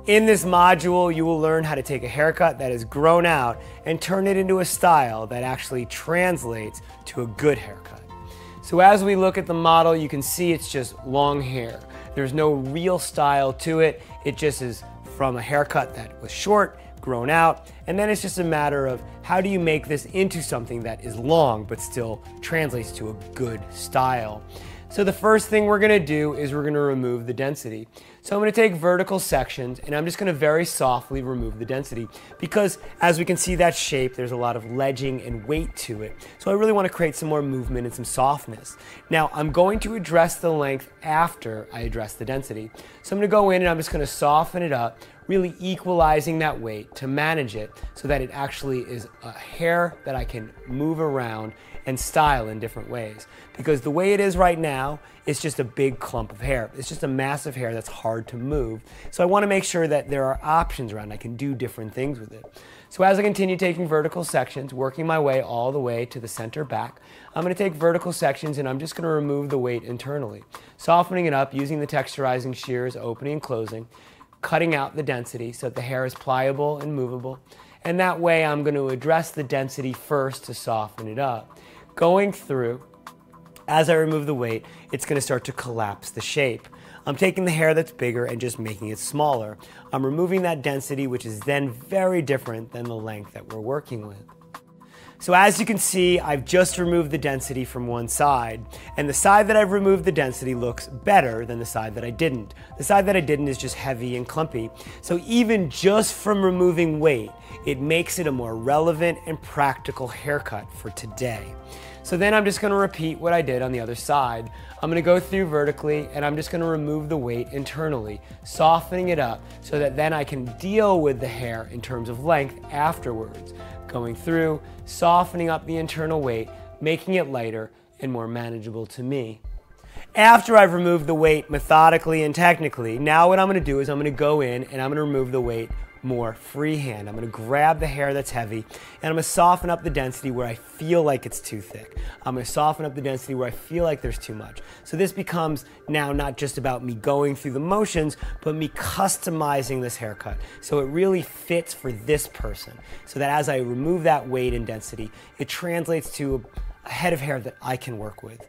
In this module, you will learn how to take a haircut that is grown out and turn it into a style that actually translates to a good haircut. So as we look at the model, you can see it's just long hair. There's no real style to it. It just is from a haircut that was short, grown out, and then it's just a matter of how do you make this into something that is long but still translates to a good style. So the first thing we're gonna do is we're gonna remove the density. So I'm gonna take vertical sections and I'm just gonna very softly remove the density because as we can see that shape, there's a lot of ledging and weight to it. So I really wanna create some more movement and some softness. Now I'm going to address the length after I address the density. So I'm gonna go in and I'm just gonna soften it up, really equalizing that weight to manage it so that it actually is a hair that I can move around and style in different ways. Because the way it is right now, it's just a big clump of hair. It's just a massive hair that's hard to move. So I want to make sure that there are options around. I can do different things with it. So as I continue taking vertical sections, working my way all the way to the center back, I'm going to take vertical sections and I'm just going to remove the weight internally. Softening it up using the texturizing shears, opening and closing, cutting out the density so that the hair is pliable and movable. And that way I'm going to address the density first to soften it up. Going through, as I remove the weight, it's going to start to collapse the shape. I'm taking the hair that's bigger and just making it smaller. I'm removing that density, which is then very different than the length that we're working with. So as you can see, I've just removed the density from one side, and the side that I've removed the density looks better than the side that I didn't. The side that I didn't is just heavy and clumpy. So even just from removing weight, it makes it a more relevant and practical haircut for today. So then I'm just going to repeat what I did on the other side. I'm going to go through vertically and I'm just going to remove the weight internally, softening it up so that then I can deal with the hair in terms of length afterwards. Going through, softening up the internal weight, making it lighter and more manageable to me. After I've removed the weight methodically and technically, now what I'm going to do is I'm going to go in and I'm going to remove the weight more freehand. I'm going to grab the hair that's heavy and I'm going to soften up the density where I feel like it's too thick. I'm going to soften up the density where I feel like there's too much. So this becomes now not just about me going through the motions, but me customizing this haircut. So it really fits for this person. So that as I remove that weight and density, it translates to a head of hair that I can work with.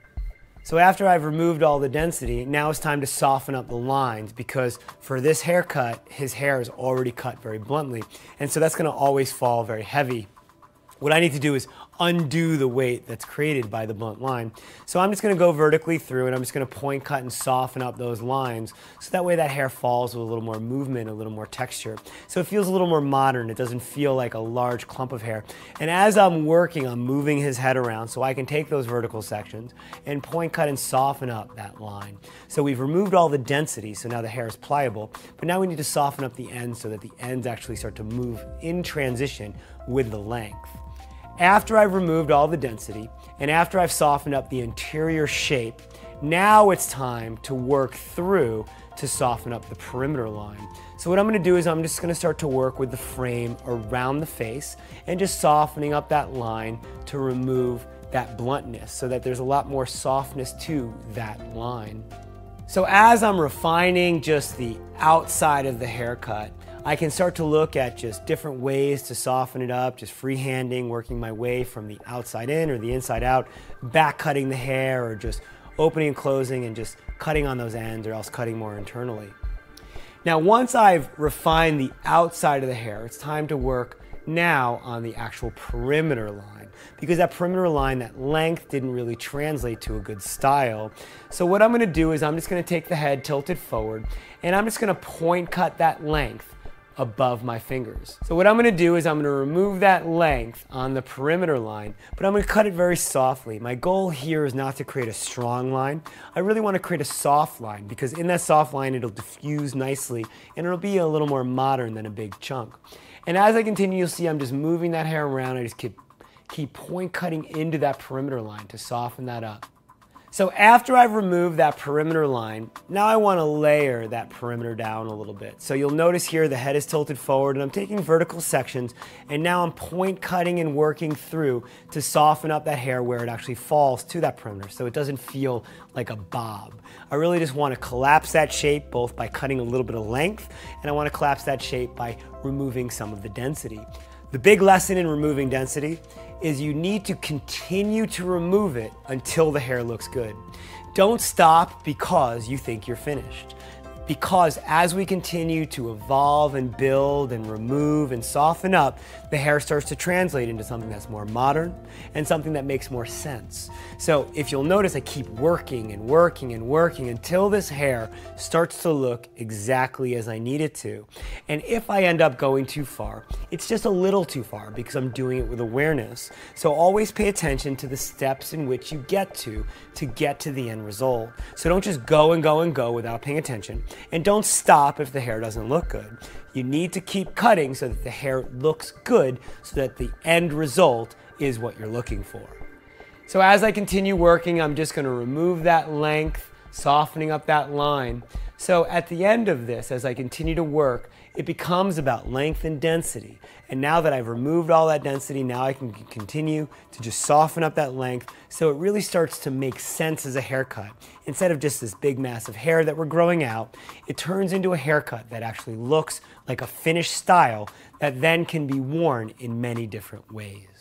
So after I've removed all the density, now it's time to soften up the lines because for this haircut, his hair is already cut very bluntly. And so that's going to always fall very heavy. What I need to do is undo the weight that's created by the blunt line. So I'm just going to go vertically through and I'm just going to point cut and soften up those lines so that way that hair falls with a little more movement, a little more texture. So it feels a little more modern. It doesn't feel like a large clump of hair. And as I'm working, I'm moving his head around so I can take those vertical sections and point cut and soften up that line. So we've removed all the density, so now the hair is pliable, but now we need to soften up the ends so that the ends actually start to move in transition with the length. After I've removed all the density and after I've softened up the interior shape, now it's time to work through to soften up the perimeter line. So what I'm going to do is I'm just going to start to work with the frame around the face and just softening up that line to remove that bluntness so that there's a lot more softness to that line. So as I'm refining just the outside of the haircut, I can start to look at just different ways to soften it up, just freehanding, working my way from the outside in or the inside out, back cutting the hair or just opening and closing and just cutting on those ends or else cutting more internally. Now once I've refined the outside of the hair, it's time to work now on the actual perimeter line because that perimeter line, that length didn't really translate to a good style. So what I'm going to do is I'm just going to take the head tilted forward and I'm just going to point cut that length above my fingers. So what I'm going to do is I'm going to remove that length on the perimeter line, but I'm going to cut it very softly. My goal here is not to create a strong line. I really want to create a soft line because in that soft line it'll diffuse nicely and it'll be a little more modern than a big chunk. And as I continue, you'll see I'm just moving that hair around. I just keep point cutting into that perimeter line to soften that up. So after I've removed that perimeter line, now I want to layer that perimeter down a little bit. So you'll notice here the head is tilted forward and I'm taking vertical sections, and now I'm point cutting and working through to soften up that hair where it actually falls to that perimeter so it doesn't feel like a bob. I really just want to collapse that shape both by cutting a little bit of length, and I want to collapse that shape by removing some of the density. The big lesson in removing density is you need to continue to remove it until the hair looks good. Don't stop because you think you're finished. Because as we continue to evolve and build and remove and soften up, the hair starts to translate into something that's more modern and something that makes more sense. So if you'll notice, I keep working and working and working until this hair starts to look exactly as I need it to. And if I end up going too far, it's just a little too far because I'm doing it with awareness. So always pay attention to the steps in which you get to the end result. So don't just go and go and go without paying attention. And don't stop if the hair doesn't look good. You need to keep cutting so that the hair looks good, so that the end result is what you're looking for. So as I continue working, I'm just going to remove that length, softening up that line. So at the end of this, as I continue to work, it becomes about length and density. And now that I've removed all that density, now I can continue to just soften up that length so it really starts to make sense as a haircut. Instead of just this big massive hair that we're growing out, it turns into a haircut that actually looks like a finished style that then can be worn in many different ways.